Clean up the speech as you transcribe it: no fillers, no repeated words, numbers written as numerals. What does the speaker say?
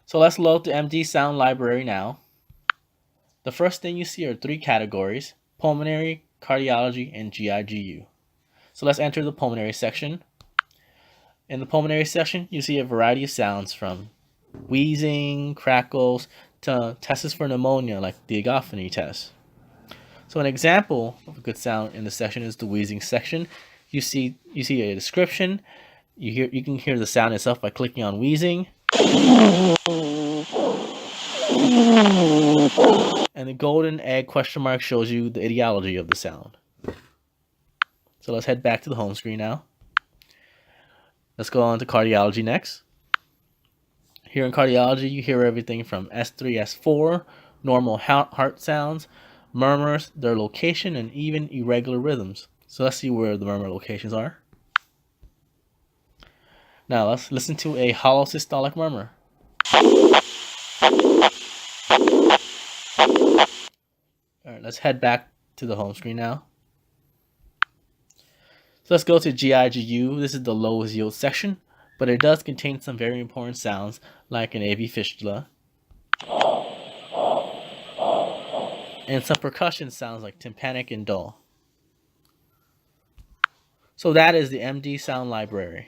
So let's load the MD sound library now. The first thing you see are three categories: pulmonary, cardiology, and GIGU. So let's enter the pulmonary section. In the pulmonary section, you see a variety of sounds from wheezing, crackles, to tests for pneumonia like the egophony test. So an example of a good sound in the section is the wheezing section. You see a description. You can hear the sound itself by clicking on wheezing. And the golden egg question mark shows you the etiology of the sound. So let's head back to the home screen now. Let's go on to cardiology next. Here in cardiology, you hear everything from S3, S4, normal heart sounds, murmurs, their location, and even irregular rhythms. So let's see where the murmur locations are. Now let's listen to a hollow systolic murmur. All right, let's head back to the home screen now. So let's go to GIGU. This is the lowest yield section, but it does contain some very important sounds like an AV fistula and some percussion sounds like tympanic and dull. So that is the MD sound library.